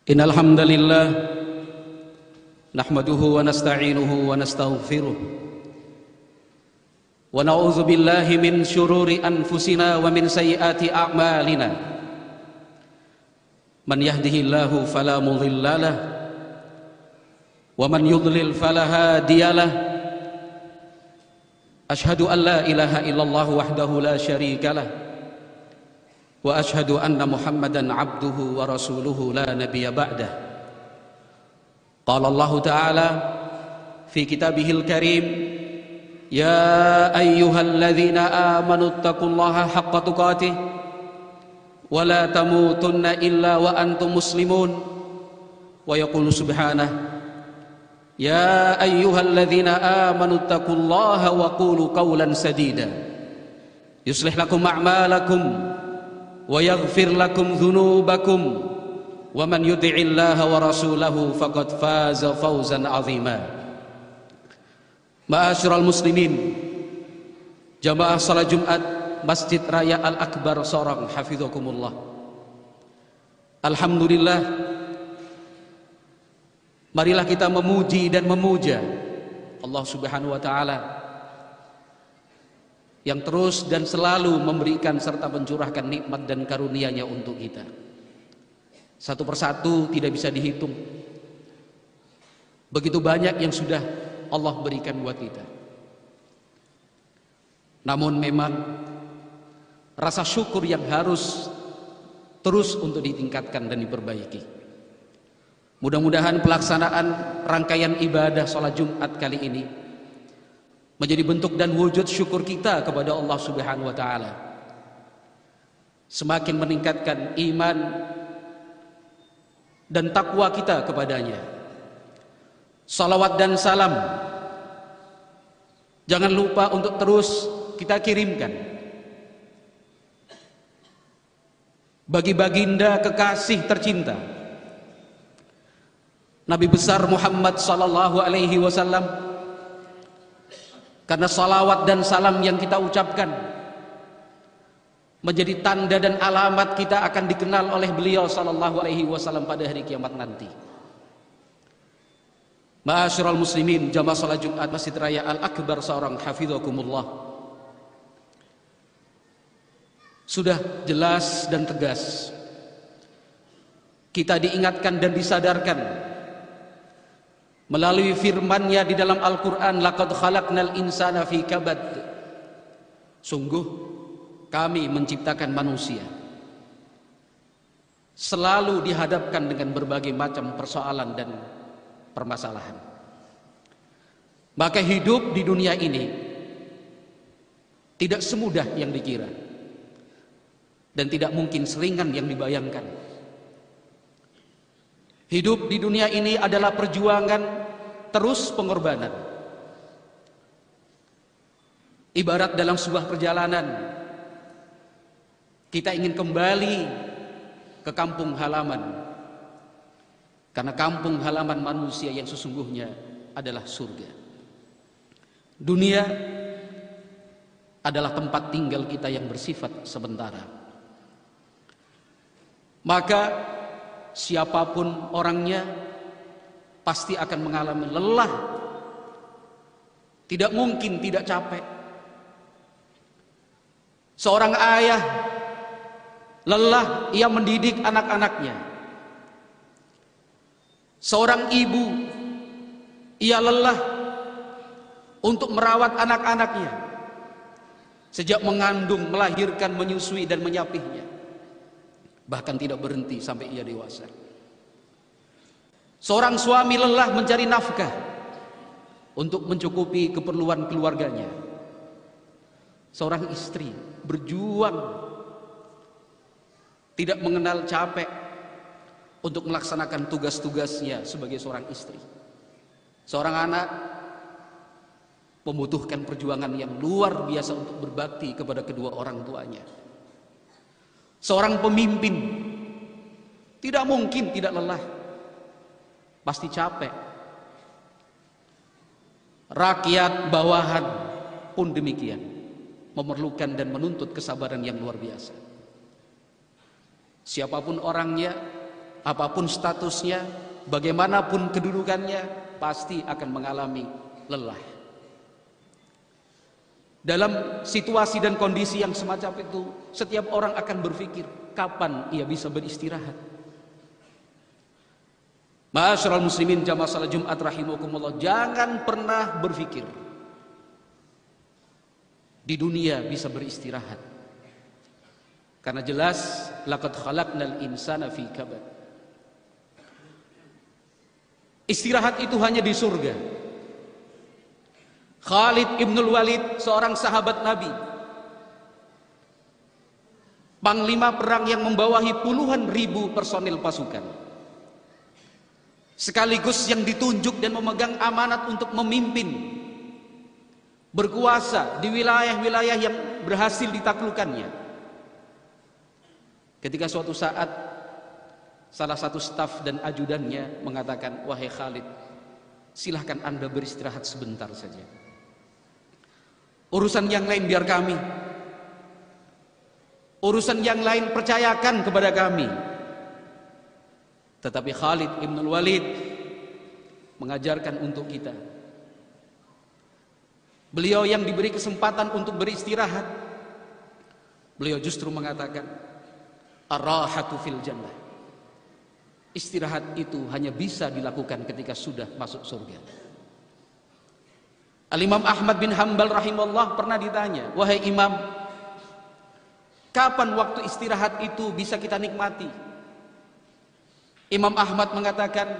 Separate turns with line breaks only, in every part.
Innal hamdalillah nahmaduhu wa nasta'inuhu wa nastaghfiruh wa na'udzu billahi min syururi anfusina wa min sayyiati a'malina. Man yahdihillahu fala mudhillalah wa man yudlil fala hadiyalah. Ashhadu an la ilaha illallah wahdahu la syarikalah wa ashhadu anna Muhammadan abduhu wa rasuluhu la nabiyya ba'dah. Qala Allah Ta'ala fi kitabihil karim, ya ayyuhalladzina amanu taqullaha haqqa tuqatih wa la tamutunna illa wa antum muslimun. Wa yaqulu subhanahu, ya ayyuhalladzina amanu taqullaha wa qulu qawlan sadida yuslih lakum a'malakum wa yaghfir lakum dhunubakum wa man yuti'illaha wa rasulahu faqad faza fawzan 'azima. Ma'asyiral muslimin, jamaah salat Jumat Masjid Raya Al-Akbar Sorong, hafizakumullah. Alhamdulillah, marilah kita memuji dan memuja Allah Subhanahu wa taala yang terus dan selalu memberikan serta mencurahkan nikmat dan karunia-Nya untuk kita. Satu persatu tidak bisa dihitung. Begitu banyak yang sudah Allah berikan buat kita. Namun memang rasa syukur yang harus terus untuk ditingkatkan dan diperbaiki. Mudah-mudahan pelaksanaan rangkaian ibadah sholat Jumat kali ini menjadi bentuk dan wujud syukur kita kepada Allah Subhanahu wa taala. Semakin meningkatkan iman dan takwa kita kepadanya. Salawat dan salam jangan lupa untuk terus kita kirimkan bagi baginda kekasih tercinta Nabi besar Muhammad sallallahu alaihi wasallam. Karena salawat dan salam yang kita ucapkan menjadi tanda dan alamat kita akan dikenal oleh beliau sallallahu alaihi wasallam pada hari kiamat nanti. Ma'asyiral muslimin, jamaah salat Jumat Masjid Raya Al-Akbar Sorong, hafizakumullah. Sudah jelas dan tegas kita diingatkan dan disadarkan melalui firman-Nya di dalam Al-Quran, laqad khalaqnal insana fi kabad. Sungguh kami menciptakan manusia selalu dihadapkan dengan berbagai macam persoalan dan permasalahan. Maka hidup di dunia ini tidak semudah yang dikira dan tidak mungkin seringan yang dibayangkan. Hidup di dunia ini adalah perjuangan terus pengorbanan. Ibarat dalam sebuah perjalanan, kita ingin kembali ke kampung halaman, karena kampung halaman manusia yang sesungguhnya adalah surga. Dunia adalah tempat tinggal kita yang bersifat sementara. Maka siapapun orangnya pasti akan mengalami lelah. Tidak mungkin tidak capek. Seorang ayah lelah ia mendidik anak-anaknya. Seorang ibu ia lelah untuk merawat anak-anaknya sejak mengandung, melahirkan, menyusui dan menyapihnya. Bahkan tidak berhenti sampai ia dewasa. Seorang suami lelah mencari nafkah untuk mencukupi keperluan keluarganya. Seorang istri berjuang tidak mengenal capek untuk melaksanakan tugas-tugasnya sebagai seorang istri. Seorang anak membutuhkan perjuangan yang luar biasa untuk berbakti kepada kedua orang tuanya. Seorang pemimpin tidak mungkin tidak lelah, pasti capek. Rakyat bawahan pun demikian, memerlukan dan menuntut kesabaran yang luar biasa. Siapapun orangnya, apapun statusnya, bagaimanapun kedudukannya, pasti akan mengalami lelah. Dalam situasi dan kondisi yang semacam itu, setiap orang akan berpikir kapan ia bisa beristirahat. Ma'asyiral muslimin jamaah salat Jumat rahimakumullah, jangan pernah berpikir di dunia bisa beristirahat. Karena jelas laqad khalaqnal insana fi kabad. Istirahat itu hanya di surga. Khalid ibnul Walid, seorang sahabat Nabi, panglima perang yang membawahi puluhan ribu personil pasukan, sekaligus yang ditunjuk dan memegang amanat untuk memimpin, berkuasa di wilayah-wilayah yang berhasil ditaklukkannya. Ketika suatu saat salah satu staf dan ajudannya mengatakan, "Wahai Khalid, silahkan Anda beristirahat sebentar saja. Urusan yang lain biar kami. Urusan yang lain percayakan kepada kami." Tetapi Khalid ibn Walid mengajarkan untuk kita. Beliau yang diberi kesempatan untuk beristirahat, beliau justru mengatakan, "Ar-rahatu fil jannah." Istirahat itu hanya bisa dilakukan ketika sudah masuk surga. Al-Imam Ahmad bin Hanbal rahimahullah pernah ditanya, "Wahai Imam, kapan waktu istirahat itu bisa kita nikmati?" Imam Ahmad mengatakan,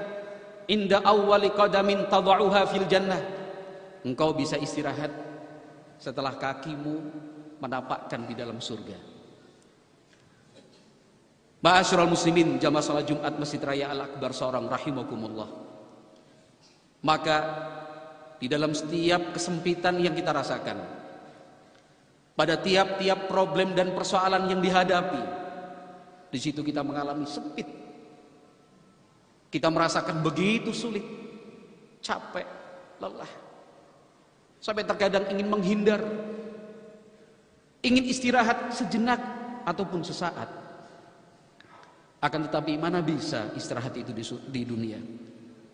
"Inda awwali qadamin tad'uha fil jannah." Engkau bisa istirahat setelah kakimu menapakkan di dalam surga. Ma'asyiral muslimin jamaah salat Jumat Masjid Raya Al-Akbar seorang rahimakumullah. Maka di dalam setiap kesempitan yang kita rasakan, pada tiap-tiap problem dan persoalan yang dihadapi, di situ kita mengalami sempit. Kita merasakan begitu sulit, capek, lelah, sampai terkadang ingin menghindar, ingin istirahat sejenak ataupun sesaat. Akan tetapi mana bisa istirahat itu di dunia?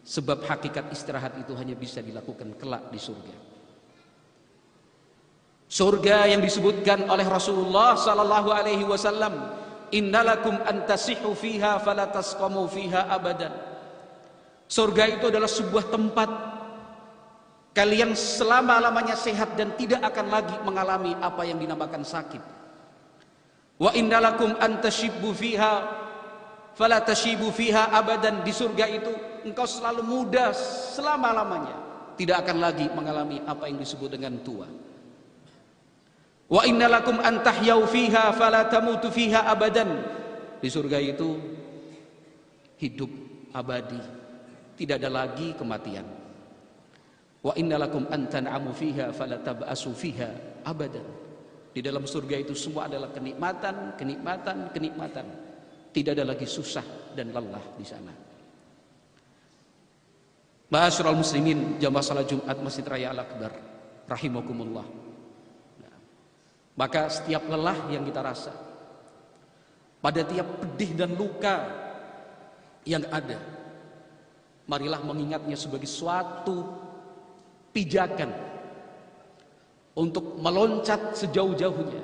Sebab hakikat istirahat itu hanya bisa dilakukan kelak di surga. Surga yang disebutkan oleh Rasulullah sallallahu alaihi wasallam, "Innalakum antasihu fiha fala tasqamu fiha abadan." Surga itu adalah sebuah tempat kalian selama-lamanya sehat dan tidak akan lagi mengalami apa yang dinamakan sakit. Wa innalakum antashibbu fiha fala tashibu fiha abadan. Di surga itu engkau selalu muda selama-lamanya, tidak akan lagi mengalami apa yang disebut dengan tua. Wa innalakum an tahyau fiha fala tamutu fiha abadan. Di surga itu hidup abadi, tidak ada lagi kematian. Wa innalakum an tan'amu fiha fala tab'asu fiha abadan. Di dalam surga itu semua adalah kenikmatan, kenikmatan, kenikmatan. Tidak ada lagi susah dan lelah di sana. Ma'asyiral muslimin jamaah salat Jumat Masjid Raya Al-Akbar rahimakumullah. Maka setiap lelah yang kita rasa, pada tiap pedih dan luka yang ada, marilah mengingatnya sebagai suatu pijakan untuk meloncat sejauh-jauhnya,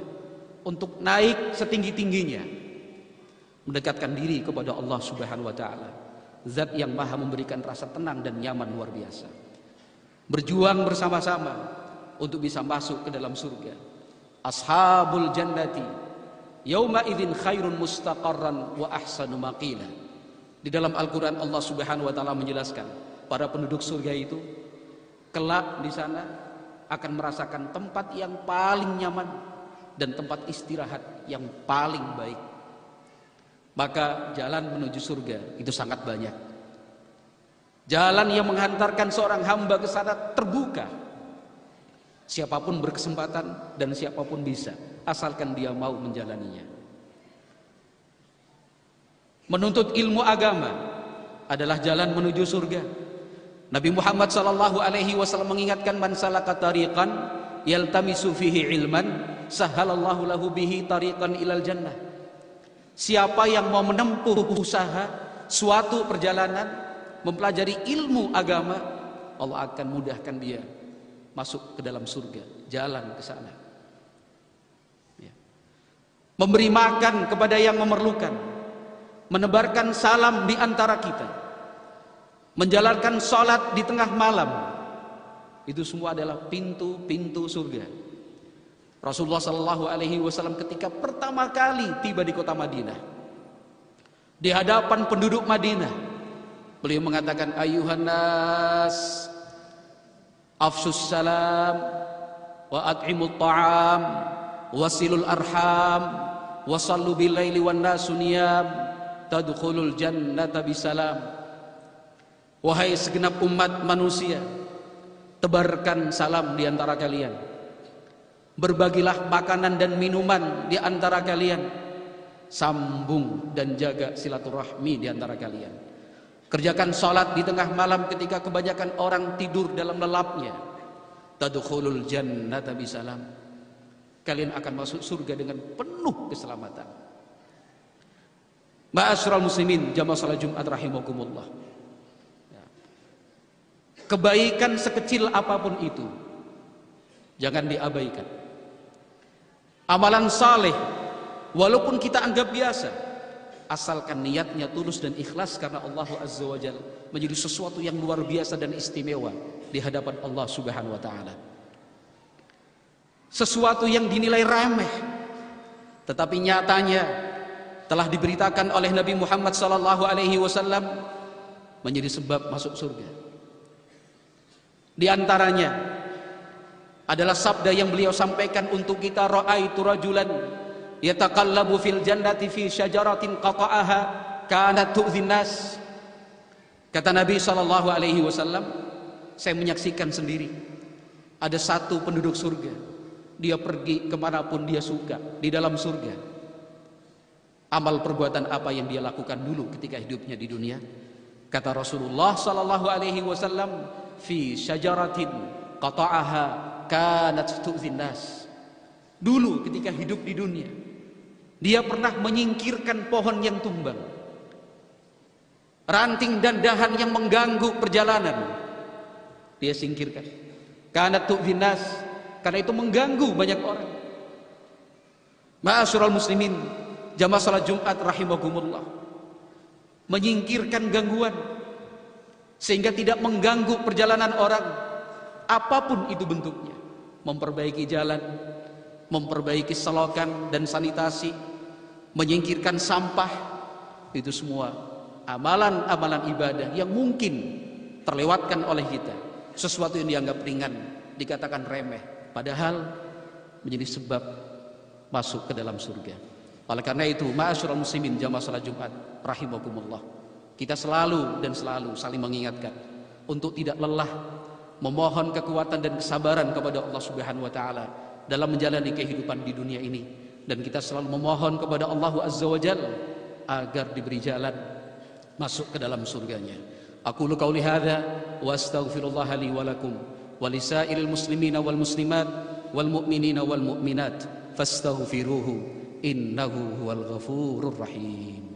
untuk naik setinggi-tingginya, mendekatkan diri kepada Allah Subhanahu wa taala, zat yang maha memberikan rasa tenang dan nyaman luar biasa. Berjuang bersama-sama untuk bisa masuk ke dalam surga. Ashabul jannati yauma idzin khairun mustaqarran wa ahsanu maqila. Di dalam Al-Qur'an Allah Subhanahu wa taala menjelaskan, para penduduk surga itu kelak di sana akan merasakan tempat yang paling nyaman dan tempat istirahat yang paling baik. Maka jalan menuju surga itu sangat banyak. Jalan yang menghantarkan seorang hamba ke sana terbuka. Siapapun berkesempatan dan siapapun bisa, asalkan dia mau menjalaninya. Menuntut ilmu agama adalah jalan menuju surga. Nabi Muhammad sallallahu alaihi wasallam mengingatkan, "Man salaka tariqan yaltamisu fihi ilman, sahhalallahu lahu bihi tariqan ilal jannah." Siapa yang mau menempuh usaha suatu perjalanan, mempelajari ilmu agama, Allah akan mudahkan dia masuk ke dalam surga, jalan ke sana. Ya. Memberi makan kepada yang memerlukan, menebarkan salam di antara kita, menjalankan sholat di tengah malam, itu semua adalah pintu-pintu surga. Rasulullah SAW ketika pertama kali tiba di kota Madinah, di hadapan penduduk Madinah, beliau mengatakan, ayuhan nas, afsus salam, wa at'imut ta'am, wasilul arham, wasallu bil laili wan nasu niyam, tadkhulul jannata bisalam. Wahai segenap umat manusia, tebarkan salam di antara kalian, berbagilah makanan dan minuman di antara kalian, sambung dan jaga silaturahmi di antara kalian, kerjakan salat di tengah malam ketika kebanyakan orang tidur dalam lelapnya, tadkhulul jannata bisalam, kalian akan masuk surga dengan penuh keselamatan. Ma'asyiral muslimin, jamaah salat Jumat rahimakumullah. Kebaikan sekecil apapun itu jangan diabaikan. Amalan saleh walaupun kita anggap biasa, asalkan niatnya tulus dan ikhlas karena Allah Azza wa Jalla, menjadi sesuatu yang luar biasa dan istimewa di hadapan Allah Subhanahu wa taala. Sesuatu yang dinilai remeh tetapi nyatanya telah diberitakan oleh Nabi Muhammad SAW menjadi sebab masuk surga. Di antaranya adalah sabda yang beliau sampaikan untuk kita, ra'aitu rajulan yataqallabu fil jannati fi syajaratin qata'aha kanat tu'dhin nas. Kata Nabi SAW, saya menyaksikan sendiri ada satu penduduk surga, dia pergi kemanapun dia suka di dalam surga. Amal perbuatan apa yang dia lakukan dulu ketika hidupnya di dunia? Kata Rasulullah SAW, fi syajaratin qata'aha kanat tu'dhin nas. Dulu ketika hidup di dunia, dia pernah menyingkirkan pohon yang tumbang, ranting dan dahan yang mengganggu perjalanan, dia singkirkan. Kanat tu'dhin nas, karena itu mengganggu banyak orang. Ma'asyiral muslimin, jamaah salat Jumat rahimakumullah, menyingkirkan gangguan sehingga tidak mengganggu perjalanan orang apapun itu bentuknya, memperbaiki jalan, memperbaiki selokan dan sanitasi, menyingkirkan sampah, itu semua amalan-amalan ibadah yang mungkin terlewatkan oleh kita. Sesuatu yang dianggap ringan dikatakan remeh, padahal menjadi sebab masuk ke dalam surga. Oleh karena itu, ma'asyiral muslimin jamaah salat Jumat rahimakumullah, kita selalu dan selalu saling mengingatkan untuk tidak lelah memohon kekuatan dan kesabaran kepada Allah Subhanahu wa taala dalam menjalani kehidupan di dunia ini, dan kita selalu memohon kepada Allah Azza wa Jalla agar diberi jalan masuk ke dalam surganya. Aqulu qauli hadza wa astaghfirullah li wa lakum wa lisairil muslimina wal muslimat wal mu'minina wal mu'minat fastaghfiruhu innahu huwal ghafurur rahim.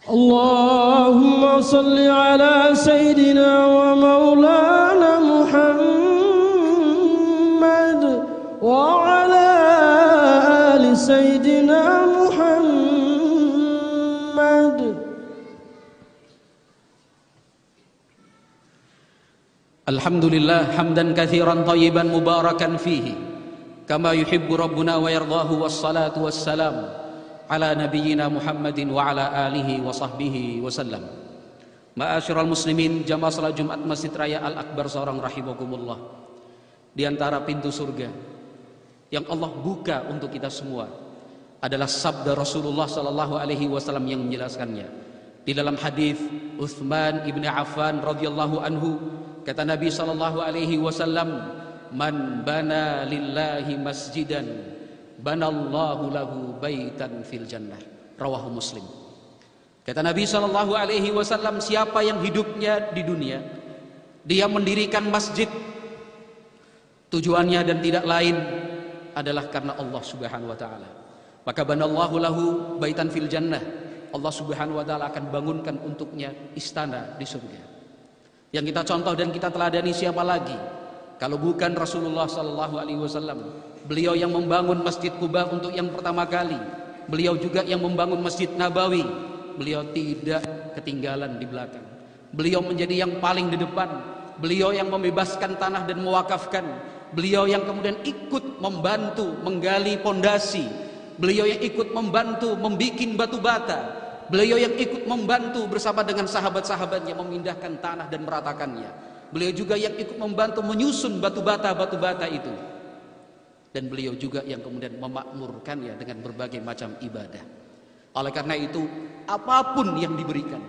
Allahumma salli ala sayyidina wa maulana Muhammad wa ala ali sayyidina Muhammad.
Alhamdulillah hamdan katsiran thayyiban mubarakan fihi kama yuhibbu rabbuna wa yardahu, wassalatu wassalam ala nabiyyina Muhammadin wa ala alihi wa sahbihi wasallam. Ma'asyiral muslimin jamaah salat Jumat Masjid Raya Al-Akbar Sorong rahimakumullah, di antara pintu surga yang Allah buka untuk kita semua adalah sabda Rasulullah SAW yang menjelaskannya. Di dalam hadis Utsman ibn Affan radhiyallahu anhu, kata Nabi SAW, man bana lillahi masjidan banallahu lahu baitan fil jannah, rawahu Muslim. Kata Nabi SAW, siapa yang hidupnya di dunia dia mendirikan masjid, tujuannya dan tidak lain adalah karena Allah Subhanahu wa taala, Maka banallahu lahu baitan fil jannah. Allah Subhanahu wa taala akan bangunkan untuknya istana di surga. Yang kita contoh dan kita teladani siapa lagi kalau bukan Rasulullah sallallahu alaihi wasallam. Beliau yang membangun Masjid Quba untuk yang pertama kali. Beliau juga yang membangun Masjid Nabawi. Beliau tidak ketinggalan di belakang. Beliau menjadi yang paling di depan. Beliau yang membebaskan tanah dan mewakafkan. Beliau yang kemudian ikut membantu menggali pondasi. Beliau yang ikut membantu membikin batu bata. Beliau yang ikut membantu bersama dengan sahabat-sahabatnya memindahkan tanah dan meratakannya. Beliau juga yang ikut membantu menyusun batu bata itu. Dan beliau juga yang kemudian memakmurkannya dengan berbagai macam ibadah. Oleh karena itu, apapun yang diberikan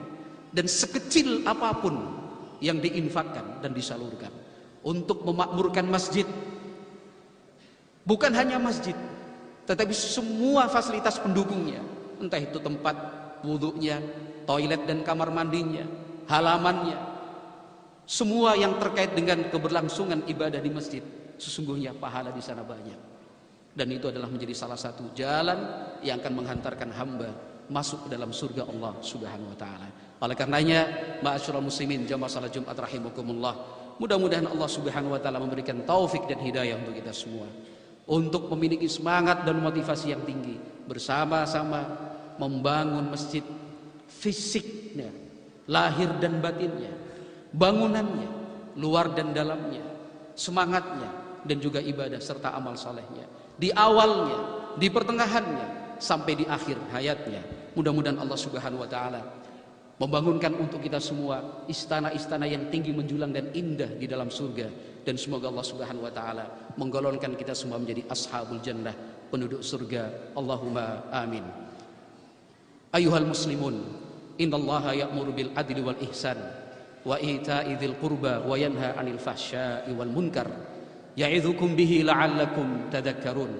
dan sekecil apapun yang diinfakkan dan disalurkan untuk memakmurkan masjid, bukan hanya masjid, tetapi semua fasilitas pendukungnya, entah itu tempat wudhunya, toilet dan kamar mandinya, halamannya, semua yang terkait dengan keberlangsungan ibadah di masjid, sesungguhnya pahala di sana banyak. Dan itu adalah menjadi salah satu jalan yang akan menghantarkan hamba masuk ke dalam surga Allah Subhanahu wa taala. Oleh karenanya, ma'asyiral muslimin jamaah salat Jumat rahimakumullah, mudah-mudahan Allah Subhanahu wa taala memberikan taufik dan hidayah untuk kita semua untuk memiliki semangat dan motivasi yang tinggi bersama-sama membangun masjid, fisiknya, lahir dan batinnya, bangunannya, luar dan dalamnya, semangatnya, dan juga ibadah serta amal salehnya, di awalnya, di pertengahannya, sampai di akhir hayatnya. Mudah-mudahan Allah Subhanahu wa taala membangunkan untuk kita semua istana-istana yang tinggi menjulang dan indah di dalam surga, dan semoga Allah Subhanahu wa taala menggolongkan kita semua menjadi ashabul jannah, penduduk surga. Allahumma amin. Ayuhal muslimun, innallaha ya'muru bil adli wal ihsan wa ita'i dzil qurba wa yanha 'anil fahsya'i wal munkar ya'idzukum bihi la'allakum tadhakkarun.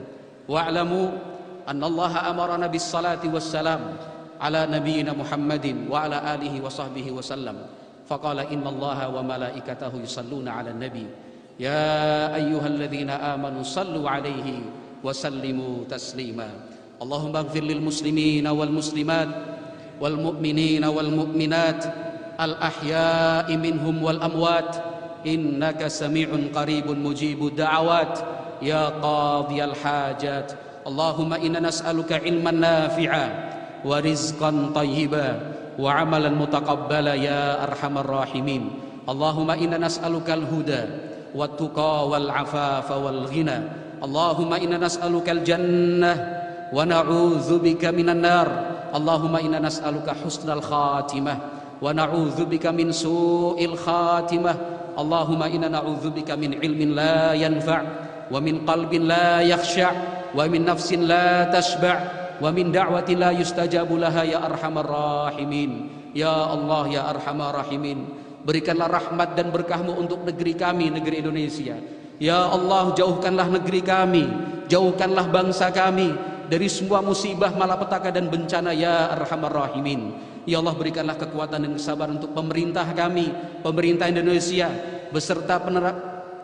Wa'lamu annallaha amarana bis salati was salam ala nabiyyina Muhammadin wa ala alihi wa sahbihi wa sallam. Faqala innallaha wa malaikatahu yusalluna 'alan nabi ya ayyuhalladzina amanu sallu 'alaihi wa sallimu taslima. Allahumma ighfir lil muslimina wal muslimat wal mu'minina wal mu'minat al ahya'i minhum wal amwat innaka sami'un qaribun mujibud da'awat ya qadhiyal hajat. Allahumma inna nas'aluka ilman nafi'a wa rizqan thayyiba wa amalan mutaqabbala ya arhamar rahimin. Allahumma inna nas'aluka al-huda wat tuqa wal afafa wal ghina. Allahumma inna nas'aluka al-jannah wa na'udzubika minan nar. Allahumma inna nas'aluka husnal khatimah wa na'udzubika min su'il khatimah. Allahumma inna na'udzubika min ilmin la yanfa' wa min qalbin la yakhsha' wa min nafsin la tashba' wa min da'watin la yustajabu laha ya arhamar rahimin. Ya Allah ya arhamar rahimin, berikanlah rahmat dan berkahmu untuk negeri kami, negeri Indonesia. Ya Allah, jauhkanlah negeri kami, jauhkanlah bangsa kami dari semua musibah, malapetaka dan bencana ya arhamar rahimin. Ya Allah, berikanlah kekuatan dan kesabaran untuk pemerintah kami, pemerintah Indonesia beserta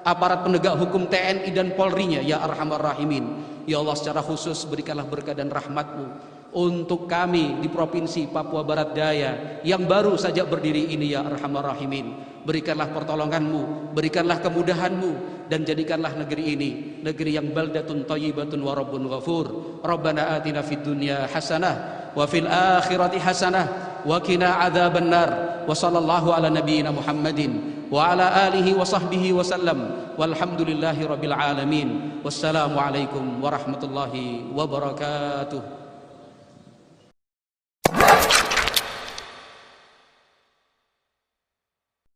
aparat penegak hukum TNI dan Polri-nya ya arhamar rahimin. Ya Allah, secara khusus berikanlah berkah dan rahmat-Mu untuk kami di Provinsi Papua Barat Daya yang baru saja berdiri ini ya arhamar rahimin. Berikanlah pertolongan-Mu, berikanlah kemudahan-Mu, dan jadikanlah negeri ini negeri yang baldatun thayyibatun wa rabbun ghafur. Rabbana atina fid dunya hasanah wa fil akhirati hasanah wa qina adzabannar. Wa sallallahu ala nabiyyina Muhammadin wa ala alihi wa sahbihi wa sallam. Walhamdulillahi rabbil alamin. Wassalamu alaikum warahmatullahi wabarakatuh.